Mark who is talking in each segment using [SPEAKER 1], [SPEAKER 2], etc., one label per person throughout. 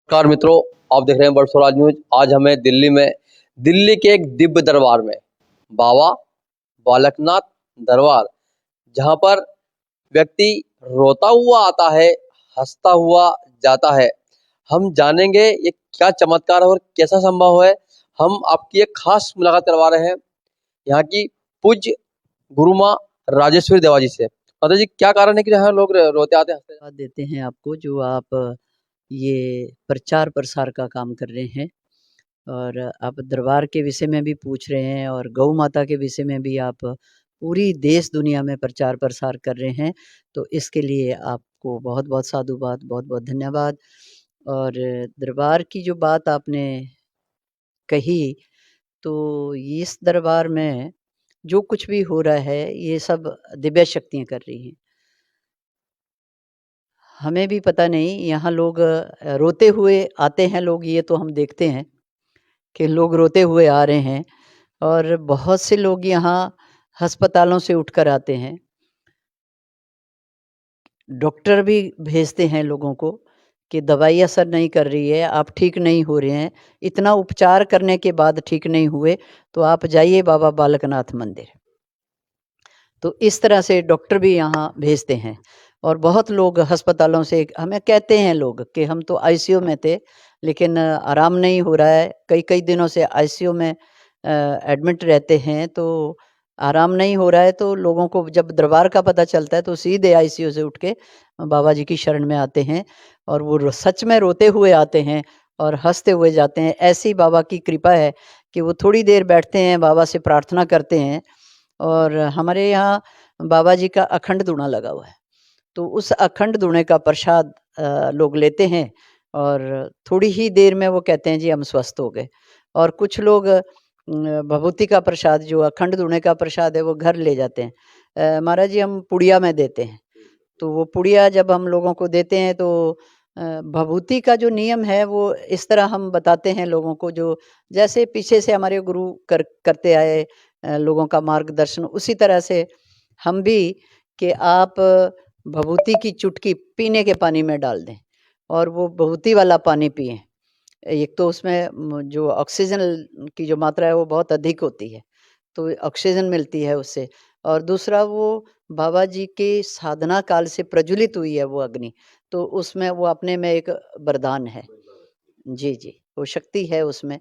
[SPEAKER 1] नमस्कार मित्रों, आप देख रहे हैं बर्ड स्वराज न्यूज। आज हमें दिल्ली के एक दिव्य दरबार में बाबा बालकनाथ दरबार, जहां पर व्यक्ति रोता हुआ आता है, हंसता हुआ जाता है। हम जानेंगे ये क्या चमत्कार है और कैसा संभव है। हम आपकी एक खास मुलाकात करवा रहे हैं यहाँ की पूज्य गुरु माँ राजेश्वरी देवा जी से। माता जी, क्या कारण है कि यहाँ लोग रोते आते हंसते?
[SPEAKER 2] धन्यवाद देते हैं आपको जो आप ये प्रचार प्रसार का काम कर रहे हैं और आप दरबार के विषय में भी पूछ रहे हैं और गौ माता के विषय में भी आप पूरी देश दुनिया में प्रचार प्रसार कर रहे हैं। तो इसके लिए आपको बहुत बहुत साधुवाद, बहुत बहुत धन्यवाद। और दरबार की जो बात आपने कही, तो इस दरबार में जो कुछ भी हो रहा है ये सब दिव्य शक्तियाँ कर रही हैं। हमें भी पता नहीं, यहाँ लोग रोते हुए आते हैं लोग, ये तो हम देखते हैं कि लोग रोते हुए आ रहे हैं और बहुत से लोग यहाँ अस्पतालों से उठकर आते हैं। डॉक्टर भी भेजते हैं लोगों को कि दवाई असर नहीं कर रही है, आप ठीक नहीं हो रहे हैं, इतना उपचार करने के बाद ठीक नहीं हुए तो आप जाइए बाबा बालकनाथ मंदिर। तो इस तरह से डॉक्टर भी यहाँ भेजते हैं और बहुत लोग अस्पतालों से हमें कहते हैं लोग कि हम तो आईसीयू में थे लेकिन आराम नहीं हो रहा है, कई कई दिनों से आईसीयू में एडमिट रहते हैं तो आराम नहीं हो रहा है। तो लोगों को जब दरबार का पता चलता है तो सीधे आईसीयू से उठ के बाबा जी की शरण में आते हैं और वो सच में रोते हुए आते हैं और हंसते हुए जाते हैं। ऐसी बाबा की कृपा है कि वो थोड़ी देर बैठते हैं, बाबा से प्रार्थना करते हैं। और हमारे यहाँ बाबा जी का अखंड धूना लगा हुआ है, तो उस अखंड धूने का प्रसाद लोग लेते हैं और थोड़ी ही देर में वो कहते हैं जी हम स्वस्थ हो गए। और कुछ लोग भभूति का प्रसाद, जो अखंड धूने का प्रसाद है, वो घर ले जाते हैं। महाराज जी हम पुड़िया में देते हैं, तो वो पुड़िया जब हम लोगों को देते हैं तो भभूति का जो नियम है वो इस तरह हम बताते हैं लोगों को, जो जैसे पीछे से हमारे गुरु करते आए लोगों का मार्गदर्शन, उसी तरह से हम भी कि आप भभूति की चुटकी पीने के पानी में डाल दें और वो भभूति वाला पानी पिएं। एक तो उसमें जो ऑक्सीजन की जो मात्रा है वो बहुत अधिक होती है, तो ऑक्सीजन मिलती है उससे। और दूसरा, वो बाबा जी के साधना काल से प्रज्वलित हुई है वो अग्नि, तो उसमें वो अपने में एक वरदान है। जी, जी, वो शक्ति है उसमें।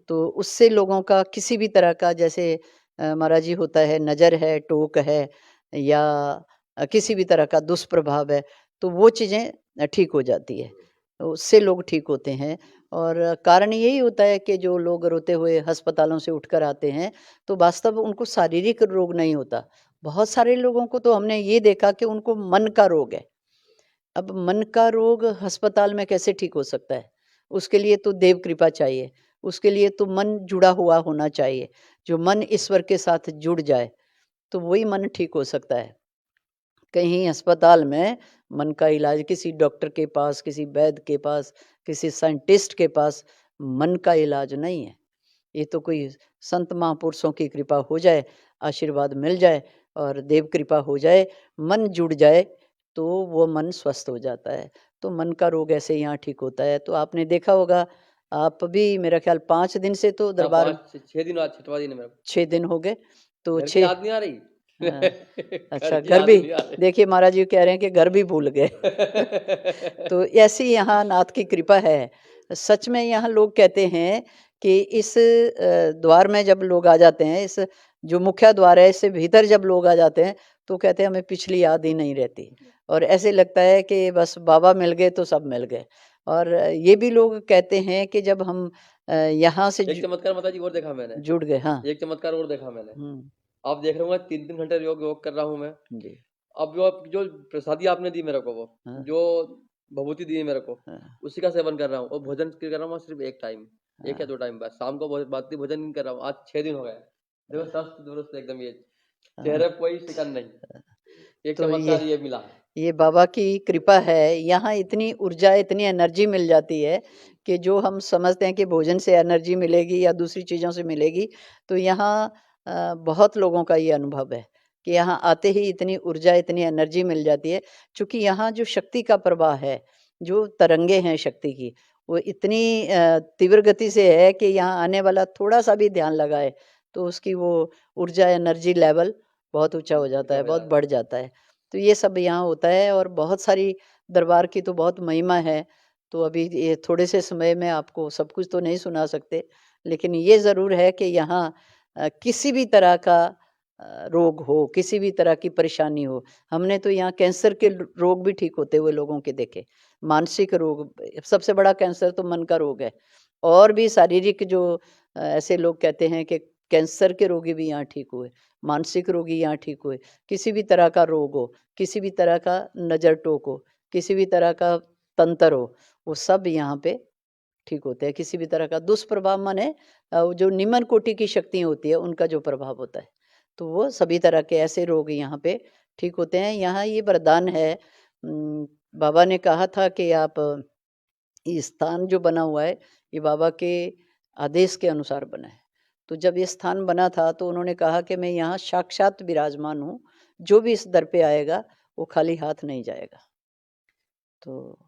[SPEAKER 2] तो उससे लोगों का किसी भी तरह का, जैसे महाराज जी होता है, नज़र है, टोक है या किसी भी तरह का दुष्प्रभाव है, तो वो चीज़ें ठीक हो जाती है। तो उससे लोग ठीक होते हैं। और कारण यही होता है कि जो लोग रोते हुए अस्पतालों से उठकर आते हैं, तो वास्तव उनको शारीरिक रोग नहीं होता। बहुत सारे लोगों को तो हमने ये देखा कि उनको मन का रोग है। अब मन का रोग अस्पताल में कैसे ठीक हो सकता है? उसके लिए तो देव कृपा चाहिए, उसके लिए तो मन जुड़ा हुआ होना चाहिए। जो मन ईश्वर के साथ जुड़ जाए, तो वही मन ठीक हो सकता है। कहीं अस्पताल में मन का इलाज, किसी डॉक्टर के पास, किसी वैद्य के पास, किसी साइंटिस्ट के पास मन का इलाज नहीं है। ये तो कोई संत महापुरुषों की कृपा हो जाए, आशीर्वाद मिल जाए और देव कृपा हो जाए, मन जुड़ जाए, तो वो मन स्वस्थ हो जाता है। तो मन का रोग ऐसे यहाँ ठीक होता है। तो आपने देखा होगा, आप भी मेरा ख्याल 5 दिन से तो
[SPEAKER 1] हाँ,
[SPEAKER 2] दरबार
[SPEAKER 1] 5-6 दिन, आज 6वां दिन है मेरा।
[SPEAKER 2] 6 दिन हो गए, तो
[SPEAKER 1] घर की
[SPEAKER 2] 6
[SPEAKER 1] याद नहीं आ रही? घर
[SPEAKER 2] अच्छा,
[SPEAKER 1] की
[SPEAKER 2] घर
[SPEAKER 1] याद
[SPEAKER 2] भी
[SPEAKER 1] नहीं आ रही।
[SPEAKER 2] देखिए, महाराज जी कह रहे हैं कि घर भी भूल गए। तो ऐसी यहाँ नाथ की कृपा है। सच में यहाँ लोग कहते हैं कि इस द्वार में जब लोग आ जाते हैं, इस जो मुख्य द्वार है, इससे भीतर जब लोग आ जाते हैं, तो कहते हैं हमें पिछली याद ही नहीं रहती और ऐसे लगता है कि बस बाबा मिल गए तो सब मिल गए। और ये भी लोग कहते हैं कि जब हम यहाँ से
[SPEAKER 1] एक चमत्कार माता जी और देखा मैंने।
[SPEAKER 2] जुड़ गए। हाँ।
[SPEAKER 1] एक चमत्कार और देखा मैंने।
[SPEAKER 2] हुँ।
[SPEAKER 1] आप देख रहे होंगे 3-3 घंटे योग योग कर रहा हूँ मैं।
[SPEAKER 2] जी।
[SPEAKER 1] अब जो प्रसादी आपने दी मेरे को, वो
[SPEAKER 2] हाँ,
[SPEAKER 1] जो भभूति दी है मेरे को,
[SPEAKER 2] हाँ,
[SPEAKER 1] उसी का सेवन कर रहा हूँ और भोजन कर रहा हूँ सिर्फ 1 टाइम, 1 या
[SPEAKER 2] हाँ,
[SPEAKER 1] 2 टाइम बस। शाम को बाकी भोजन नहीं कर रहा हूँ। आज 6 दिन हो गए। देखो स्वस्थ दुरुस्त एकदम, ये
[SPEAKER 2] हाँ,
[SPEAKER 1] चेहरे पे कोई शिकन नहीं। एक
[SPEAKER 2] तो
[SPEAKER 1] चमत्कार ये मिला है।
[SPEAKER 2] ये बाबा की कृपा है। यहाँ इतनी ऊर्जा, इतनी एनर्जी मिल जाती है कि जो हम समझते हैं कि भोजन से एनर्जी मिलेगी या दूसरी चीज़ों से मिलेगी, तो यहाँ बहुत लोगों का ये अनुभव है कि यहाँ आते ही इतनी ऊर्जा, इतनी एनर्जी मिल जाती है। चूँकि यहाँ जो शक्ति का प्रवाह है, जो तरंगे हैं शक्ति की, वो इतनी तीव्र गति से है कि यहाँ आने वाला थोड़ा-सा भी ध्यान लगाए, तो उसकी वो ऊर्जा एनर्जी लेवल बहुत ऊँचा हो जाता है, बहुत बढ़ जाता है। तो ये सब यहाँ होता है और बहुत सारी दरबार की तो बहुत महिमा है। तो अभी ये थोड़े से समय में आपको सब कुछ तो नहीं सुना सकते, लेकिन ये ज़रूर है कि यहाँ किसी भी तरह का रोग हो, किसी भी तरह की परेशानी हो, हमने तो यहाँ कैंसर के रोग भी ठीक होते हुए लोगों के देखे। मानसिक रोग, सबसे बड़ा कैंसर तो मन का रोग है। और भी शारीरिक जो ऐसे लोग कहते हैं कि कैंसर के रोगी भी यहाँ ठीक हुए, मानसिक रोगी यहाँ ठीक हुए, किसी भी तरह का रोग हो, किसी भी तरह का नज़र टोक हो, किसी भी तरह का तंत्र हो, वो सब यहाँ पे ठीक होते हैं। किसी भी तरह का दुष्प्रभाव माने जो निम्न कोटि की शक्तियाँ होती है, उनका जो प्रभाव होता है, तो वो सभी तरह के ऐसे रोग यहाँ पे ठीक होते हैं। यहाँ ये वरदान है, बाबा ने कहा था कि आप ये स्थान जो बना हुआ है, ये बाबा के आदेश के अनुसार बना है। तो जब ये स्थान बना था तो उन्होंने कहा कि मैं यहाँ साक्षात विराजमान हूँ, जो भी इस दर पे आएगा वो खाली हाथ नहीं जाएगा। तो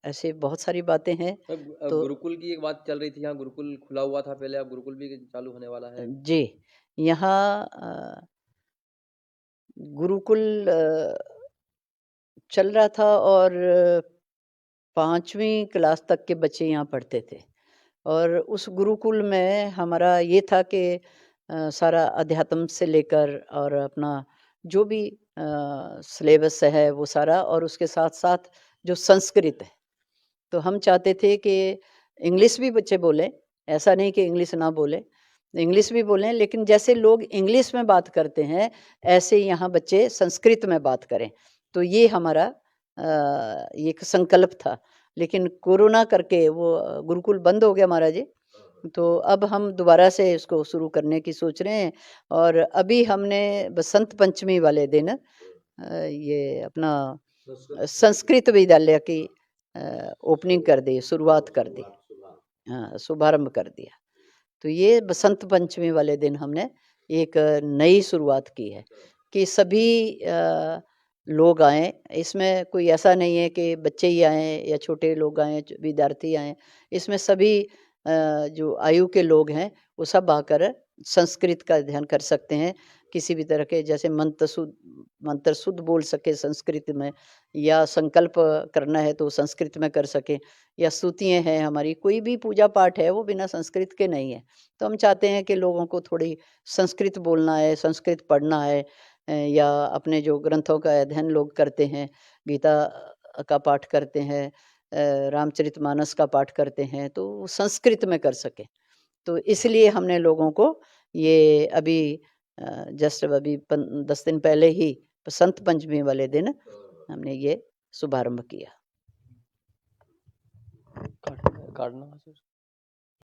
[SPEAKER 2] ऐसे बहुत सारी बातें हैं। तो
[SPEAKER 1] गुरुकुल की एक बात चल रही थी, यहाँ गुरुकुल खुला हुआ था पहले, अब गुरुकुल भी चालू होने वाला है।
[SPEAKER 2] जी, यहाँ गुरुकुल चल रहा था और 5वीं क्लास तक के बच्चे यहाँ पढ़ते थे और उस गुरुकुल में हमारा ये था कि सारा अध्यात्म से लेकर और अपना जो भी सिलेबस है वो सारा, और उसके साथ-साथ जो संस्कृत है, तो हम चाहते थे कि इंग्लिश भी बच्चे बोलें, ऐसा नहीं कि इंग्लिश ना बोलें, इंग्लिश भी बोलें, लेकिन जैसे लोग इंग्लिश में बात करते हैं, ऐसे यहाँ बच्चे संस्कृत में बात करें। तो ये हमारा एक संकल्प था। लेकिन कोरोना करके वो गुरुकुल बंद हो गया महाराज जी। तो अब हम दोबारा से इसको शुरू करने की सोच रहे हैं और अभी हमने बसंत पंचमी वाले दिन ये अपना संस्कृत विद्यालय की ओपनिंग कर दी, शुरुआत कर दी। हाँ, शुभारंभ कर दिया। तो ये बसंत पंचमी वाले दिन हमने एक नई शुरुआत की है कि सभी लोग आएँ। इसमें कोई ऐसा नहीं है कि बच्चे ही आएँ या छोटे लोग आएँ, विद्यार्थी आएँ। इसमें सभी जो आयु के लोग हैं, वो सब आकर संस्कृत का अध्ययन कर सकते हैं। किसी भी तरह के जैसे मंत्र शुद्ध बोल सके संस्कृत में, या संकल्प करना है तो संस्कृत में कर सकें, या स्तुतियाँ हैं हमारी, कोई भी पूजा पाठ है वो बिना संस्कृत के नहीं है। तो हम चाहते हैं कि लोगों को थोड़ी संस्कृत बोलना है, संस्कृत पढ़ना है, या अपने जो ग्रंथों का अध्ययन लोग करते हैं, गीता का पाठ करते हैं, रामचरितमानस का पाठ करते हैं, तो वो संस्कृत में कर सकें। तो इसलिए हमने लोगों को ये अभी जस्ट अभी 10 दिन पहले ही बसंत पंचमी वाले दिन हमने ये शुभारंभ किया।
[SPEAKER 1] काटना है सर।